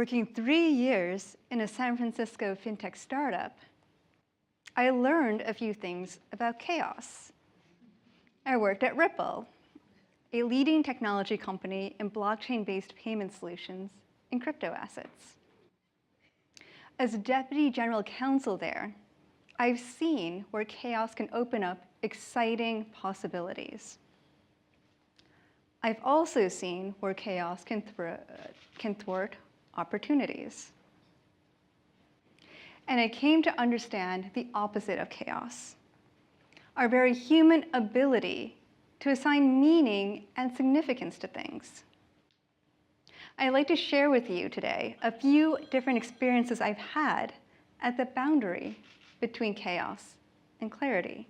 Working 3 years in a San Francisco fintech startup, I learned a few things about chaos. I worked at Ripple, a leading technology company in blockchain-based payment solutions and crypto assets. As Deputy General Counsel there, I've seen where chaos can open up exciting possibilities. I've also seen where chaos can thwart opportunities. And I came to understand the opposite of chaos, our very human ability to assign meaning and significance to things. I'd like to share with you today a few different experiences I've had at the boundary between chaos and clarity.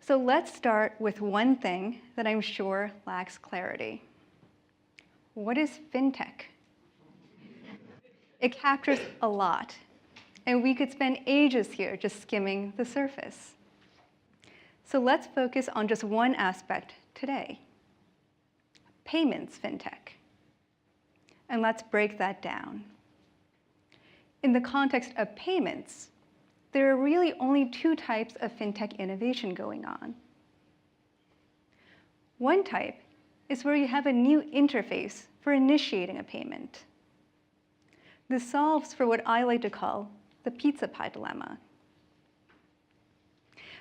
So let's start with one thing that I'm sure lacks clarity. What is fintech? It captures a lot, and we could spend ages here just skimming the surface. So let's focus on just one aspect today, payments fintech. And let's break that down. In the context of payments, there are really only two types of fintech innovation going on. One type is where you have a new interface for initiating a payment. This solves for what I like to call the pizza pie dilemma.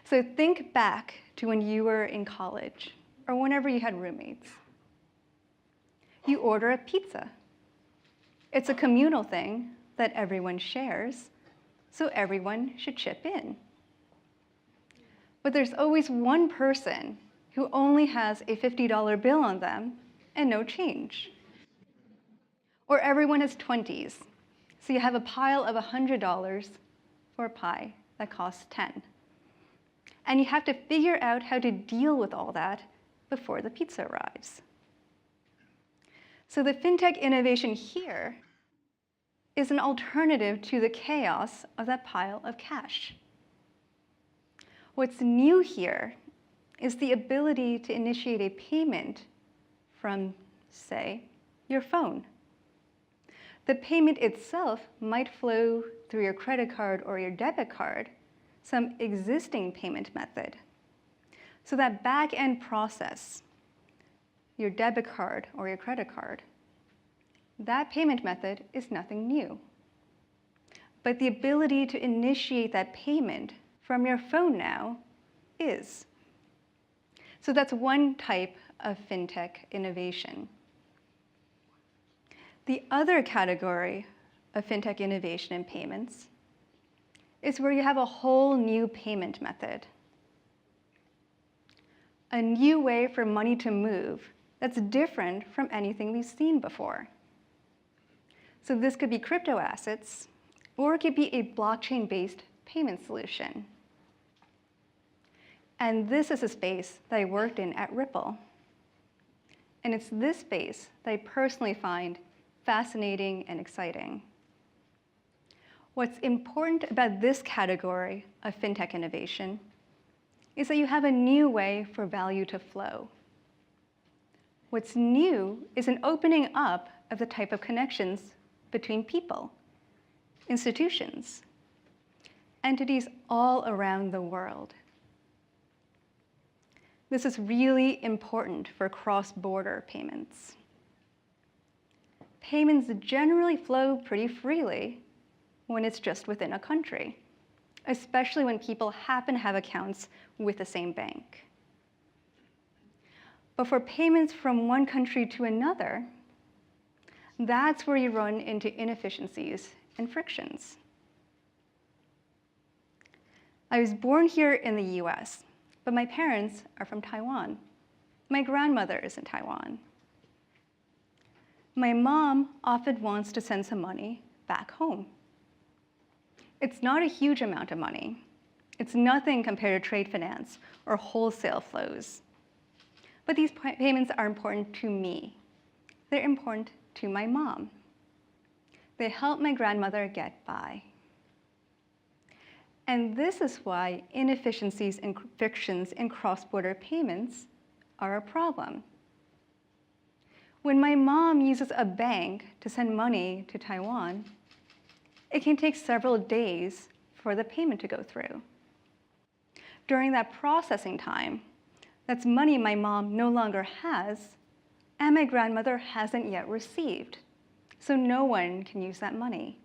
So think back to when you were in college or whenever you had roommates. You order a pizza. It's a communal thing that everyone shares, so everyone should chip in. But there's always one person who only has a $50 bill on them and no change. Or everyone has 20s, so you have a pile of $100 for a pie that costs 10. And you have to figure out how to deal with all that before the pizza arrives. So the fintech innovation here is an alternative to the chaos of that pile of cash. What's new here is the ability to initiate a payment from, say, your phone. The payment itself might flow through your credit card or your debit card, some existing payment method. So that back-end process, your debit card or your credit card, that payment method is nothing new. But the ability to initiate that payment from your phone now is. So that's one type of fintech innovation. The other category of fintech innovation in payments is where you have a whole new payment method. A new way for money to move that's different from anything we've seen before. So this could be crypto assets, or it could be a blockchain-based payment solution. And this is a space that I worked in at Ripple. And it's this space that I personally find fascinating and exciting. What's important about this category of fintech innovation is that you have a new way for value to flow. What's new is an opening up of the type of connections between people, institutions, entities all around the world. This is really important for cross-border payments. Payments generally flow pretty freely when it's just within a country, especially when people happen to have accounts with the same bank. But for payments from one country to another, that's where you run into inefficiencies and frictions. I was born here in the US, but my parents are from Taiwan. My grandmother is in Taiwan. My mom often wants to send some money back home. It's not a huge amount of money. It's nothing compared to trade finance or wholesale flows. But these payments are important to me. They're important to my mom. They help my grandmother get by. And this is why inefficiencies and frictions in cross-border payments are a problem. When my mom uses a bank to send money to Taiwan, it can take several days for the payment to go through. During that processing time, that's money my mom no longer has, and my grandmother hasn't yet received, so no one can use that money.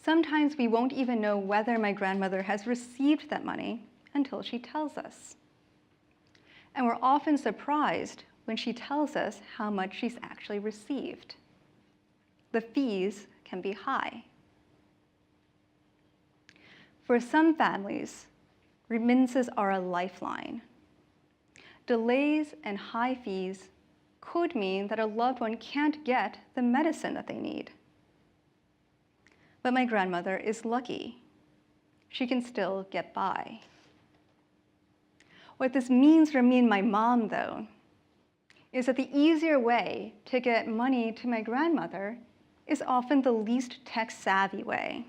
Sometimes we won't even know whether my grandmother has received that money until she tells us. And we're often surprised when she tells us how much she's actually received. The fees can be high. For some families, remittances are a lifeline. Delays and high fees could mean that a loved one can't get the medicine that they need. But my grandmother is lucky. She can still get by. What this means for me and my mom, though, is that the easier way to get money to my grandmother is often the least tech-savvy way.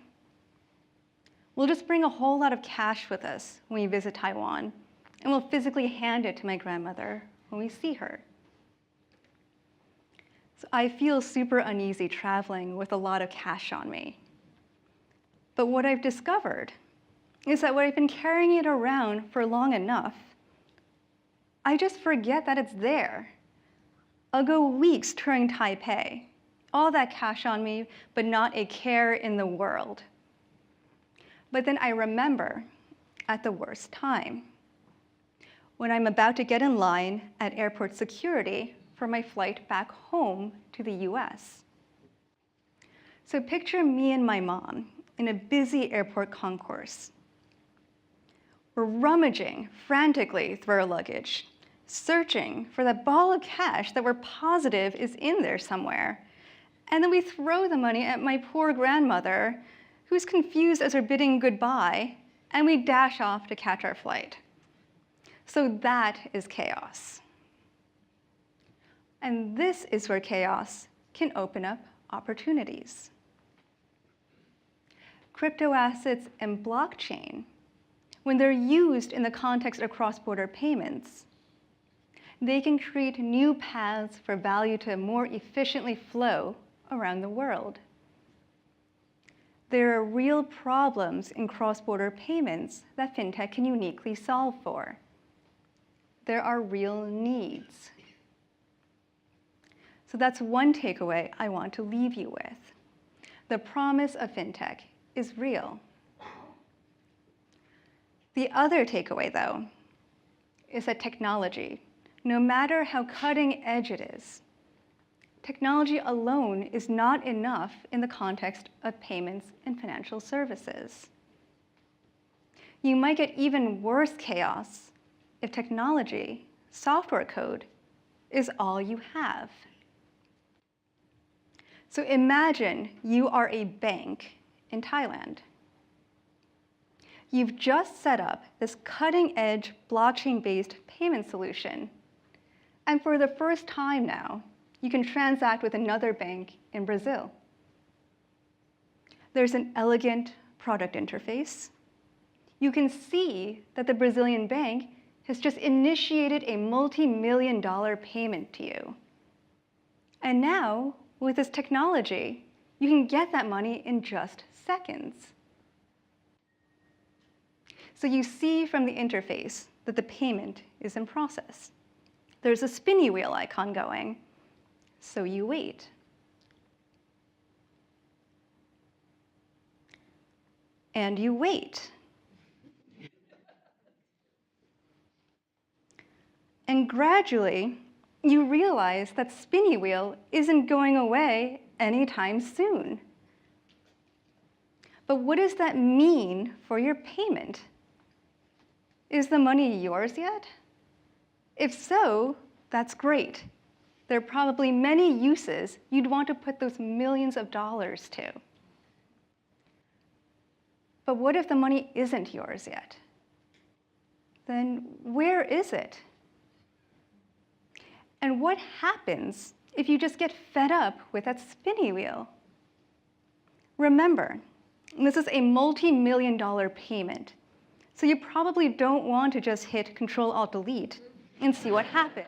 We'll just bring a whole lot of cash with us when we visit Taiwan, and we'll physically hand it to my grandmother when we see her. So I feel super uneasy traveling with a lot of cash on me. But what I've discovered is that when I've been carrying it around for long enough, I just forget that it's there. I'll go weeks touring Taipei, all that cash on me, but not a care in the world. But then I remember at the worst time, when I'm about to get in line at airport security for my flight back home to the US. So picture me and my mom in a busy airport concourse. We're rummaging frantically through our luggage, searching for that ball of cash that we're positive is in there somewhere. And then we throw the money at my poor grandmother, who's confused as we're bidding goodbye, and we dash off to catch our flight. So that is chaos. And this is where chaos can open up opportunities. Crypto assets and blockchain, when they're used in the context of cross-border payments, they can create new paths for value to more efficiently flow around the world. There are real problems in cross-border payments that fintech can uniquely solve for. There are real needs. So that's one takeaway I want to leave you with. The promise of fintech is real. The other takeaway, though, is that technology, no matter how cutting edge it is, technology alone is not enough in the context of payments and financial services. You might get even worse chaos if technology, software code, is all you have. So imagine you are a bank in Thailand. You've just set up this cutting-edge blockchain-based payment solution. And for the first time now, you can transact with another bank in Brazil. There's an elegant product interface. You can see that the Brazilian bank has just initiated a multi-million-dollar payment to you. And now, with this technology, you can get that money in just seconds. So you see from the interface that the payment is in process. There's a spinny wheel icon going, so you wait. And you wait. And gradually, you realize that spinny wheel isn't going away anytime soon. But what does that mean for your payment? Is the money yours yet? If so, that's great. There are probably many uses you'd want to put those millions of dollars to. But what if the money isn't yours yet? Then where is it? And what happens if you just get fed up with that spinny wheel? Remember, this is a multi-million-dollar payment, so you probably don't want to just hit Control-Alt-Delete and see what happens.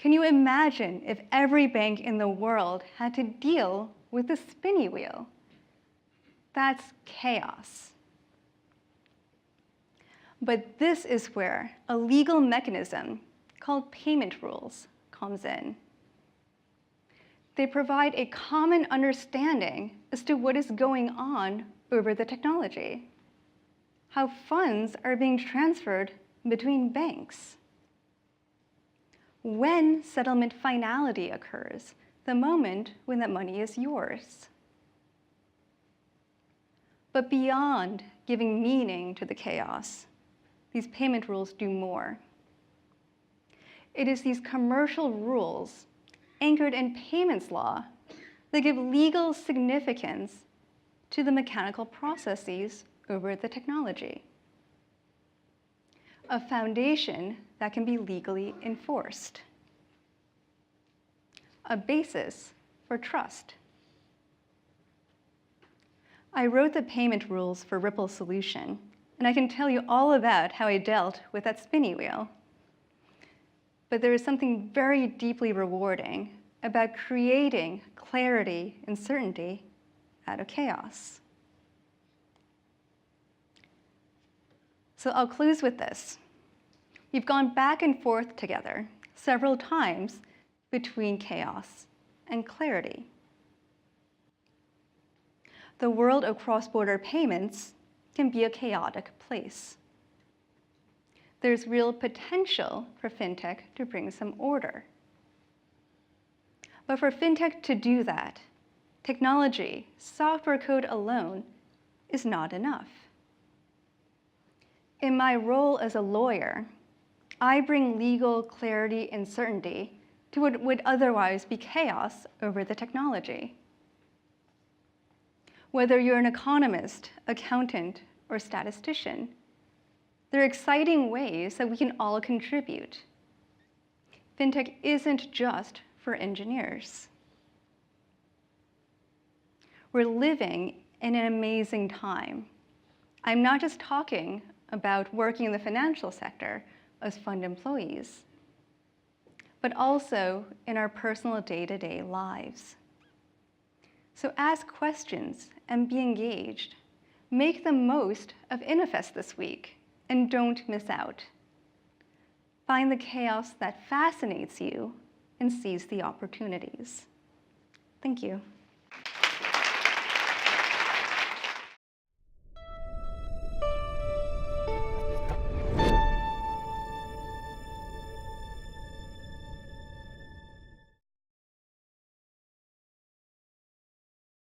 Can you imagine if every bank in the world had to deal with the spinny wheel? That's chaos. But this is where a legal mechanism called payment rules comes in. They provide a common understanding as to what is going on over the technology, how funds are being transferred between banks, when settlement finality occurs, the moment when that money is yours. But beyond giving meaning to the chaos, these payment rules do more. It is these commercial rules anchored in payments law that give legal significance to the mechanical processes over the technology. A foundation that can be legally enforced. A basis for trust. I wrote the payment rules for Ripple Solution, and I can tell you all about how I dealt with that spinny wheel. But there is something very deeply rewarding about creating clarity and certainty out of chaos. So I'll close with this. We've gone back and forth together several times between chaos and clarity. The world of cross-border payments can be a chaotic place. There's real potential for fintech to bring some order. But for fintech to do that, technology, software code alone, is not enough. In my role as a lawyer, I bring legal clarity and certainty to what would otherwise be chaos over the technology. Whether you're an economist, accountant, or statistician, there are exciting ways that we can all contribute. Fintech isn't just for engineers. We're living in an amazing time. I'm not just talking about working in the financial sector as fund employees, but also in our personal day-to-day lives. So ask questions and be engaged. Make the most of INNOFest this week and don't miss out. Find the chaos that fascinates you and seize the opportunities. Thank you.